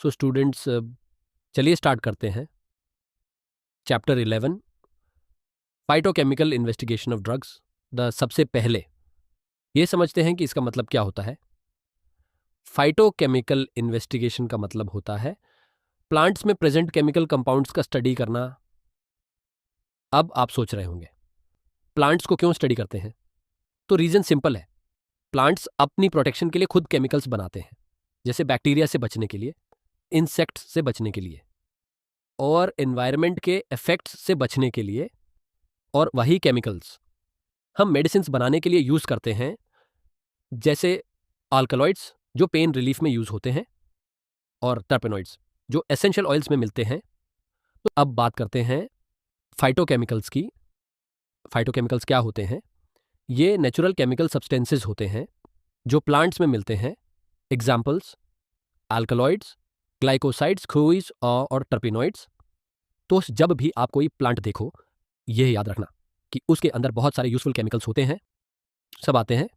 So students, चलिए start करते हैं। Chapter 11 phytochemical investigation of drugs. सबसे पहले ये समझते हैं कि इसका मतलब क्या होता है। फाइटोकेमिकल इन्वेस्टिगेशन का मतलब होता है प्लांट्स में प्रेजेंट केमिकल कंपाउंड्स का स्टडी करना। अब आप सोच रहे होंगे प्लांट्स को क्यों स्टडी करते हैं? तो रीजन सिंपल है। प्लांट्स अपनी प्रोटेक्शन के लिए खुद केमिकल्स बनाते हैं, जैसे बैक्टीरिया से बचने के लिए, इंसेक्ट्स से बचने के लिए और एनवायरनमेंट के इफेक्ट्स से बचने के लिए। और वही केमिकल्स हम मेडिसिन बनाने के लिए यूज करते हैं, जैसे अल्कलॉइड्स जो पेन रिलीफ में यूज होते हैं और टर्पेनॉइड्स जो एसेंशियल ऑयल्स में मिलते हैं। तो अब बात करते हैं फाइटोकेमिकल्स की। फाइटोकेमिकल्स क्या होते हैं? ये नेचुरल केमिकल सब्सटेंसेस होते हैं जो प्लांट्स में मिलते हैं। एग्जाम्पल्स अल्कलॉइड्स, ग्लाइकोसाइड्स, क्रूइज और टर्पेनॉइड्स। तो जब भी आप कोई प्लांट देखो, यह याद रखना कि उसके अंदर बहुत सारे यूजफुल केमिकल्स होते हैं। सब आते हैं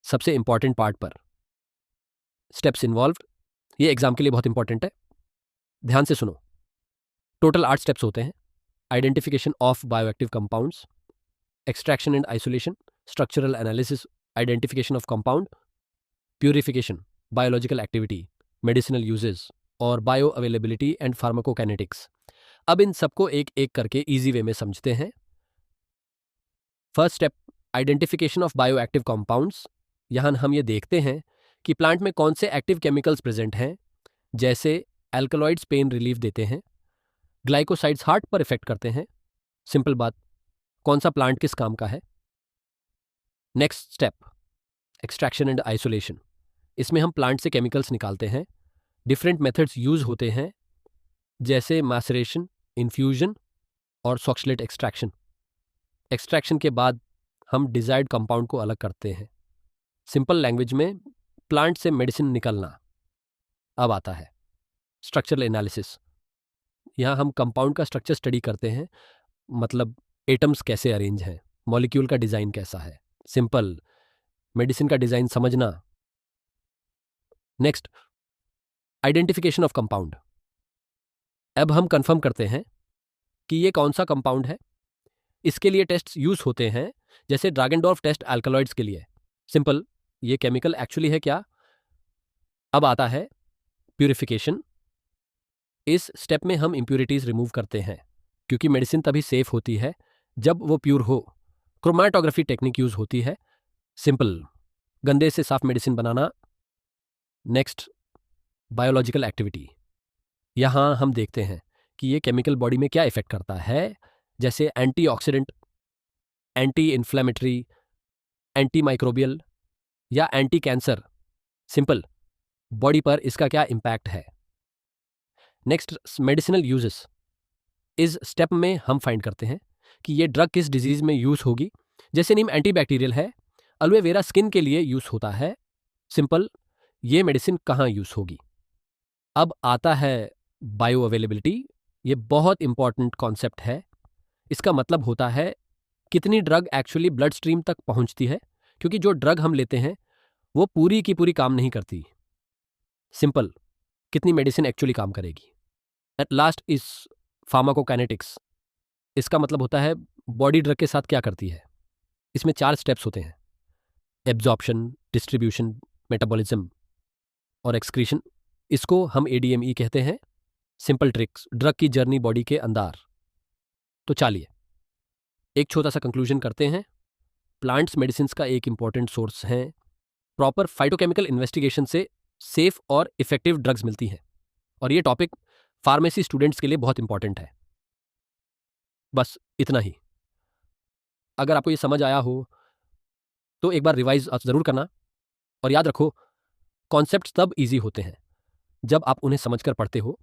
सबसे इंपॉर्टेंट पार्ट पर, स्टेप्स इन्वॉल्व्ड। ये एग्जाम के लिए बहुत इंपॉर्टेंट है, ध्यान से सुनो। टोटल 8 स्टेप्स होते हैं। Identification of bioactive compounds, extraction and isolation, structural analysis, identification of compound, purification, biological activity, medicinal uses और बायो अवेलेबिलिटी एंड फार्माकोकाइनेटिक्स। अब इन सबको एक एक करके इजी वे में समझते हैं। First step, identification of bioactive compounds. यहाँ हम ये देखते हैं कि प्लांट में कौन से एक्टिव केमिकल्स प्रेजेंट हैं, जैसे एल्कलॉइड्स पेन रिलीफ देते हैं, ग्लाइकोसाइड्स हार्ट पर इफेक्ट करते हैं। सिंपल बात, कौन सा प्लांट किस काम का है। Next step, extraction and isolation. इसमें हम प्लांट से केमिकल्स निकालते हैं। डिफरेंट मेथड्स यूज होते हैं, जैसे मैसरेशन, इन्फ्यूजन और सॉक्सलेट एक्सट्रैक्शन। एक्सट्रैक्शन के बाद हम डिजायर्ड कंपाउंड को अलग करते हैं। सिंपल लैंग्वेज में, प्लांट से मेडिसिन निकलना। अब आता है स्ट्रक्चरल एनालिसिस। यहाँ हम कंपाउंड का स्ट्रक्चर स्टडी करते हैं, मतलब एटम्स कैसे अरेंज हैं, मॉलिक्यूल का डिजाइन कैसा है। सिंपल, मेडिसिन का डिजाइन समझना। Next, identification of compound. अब हम कंफर्म करते हैं कि ये कौन सा कंपाउंड है। इसके लिए टेस्ट यूज होते हैं, जैसे ड्रैगनडॉर्फ टेस्ट अल्कलॉइड्स के लिए। सिंपल, ये केमिकल एक्चुअली है क्या। अब आता है प्यूरिफिकेशन। इस स्टेप में हम इंप्यूरिटीज रिमूव करते हैं, क्योंकि मेडिसिन तभी सेफ होती है जब वो प्योर हो। क्रोमैटोग्राफी टेक्निक यूज होती है। सिंपल, गंदे से साफ मेडिसिन बनाना। Next, biological activity. यहाँ हम देखते हैं कि ये केमिकल बॉडी में क्या इफेक्ट करता है, जैसे antioxidant, anti inflammatory, anti microbial या एंटी कैंसर। सिंपल, बॉडी पर इसका क्या इंपैक्ट है। Next, medicinal uses. इस स्टेप में हम फाइंड करते हैं कि ये ड्रग किस डिजीज में यूज होगी। जैसे नीम एंटीबैक्टीरियल है, एलोवेरा स्किन के लिए यूज होता है। सिंपल, ये मेडिसिन कहाँ यूज होगी। अब आता है बायो अवेलेबिलिटी। ये बहुत इंपॉर्टेंट कॉन्सेप्ट है। इसका मतलब होता है कितनी ड्रग एक्चुअली ब्लड स्ट्रीम तक पहुंचती है, क्योंकि जो ड्रग हम लेते हैं वो पूरी की पूरी काम नहीं करती। सिंपल, कितनी मेडिसिन एक्चुअली काम करेगी। At last is pharmacokinetics. इसका मतलब होता है बॉडी ड्रग के साथ क्या करती है। इसमें 4 स्टेप्स होते हैं, एब्जॉर्प्शन, डिस्ट्रीब्यूशन, मेटाबॉलिज्म और एक्सक्रीशन। इसको हम ADME कहते हैं। सिंपल ट्रिक्स, ड्रग की जर्नी बॉडी के अंदर। तो चलिए एक छोटा सा कंक्लूजन करते हैं। प्लांट्स मेडिसिन का एक इंपॉर्टेंट सोर्स हैं। प्रॉपर फाइटोकेमिकल इन्वेस्टिगेशन से सेफ और इफेक्टिव ड्रग्स मिलती हैं, और ये टॉपिक फार्मेसी स्टूडेंट्स के लिए बहुत इंपॉर्टेंट है। बस इतना ही। अगर आपको ये समझ आया हो तो एक बार रिवाइज जरूर करना, और याद रखो कॉन्सेप्ट्स तब इजी होते हैं जब आप उन्हें समझकर पढ़ते हो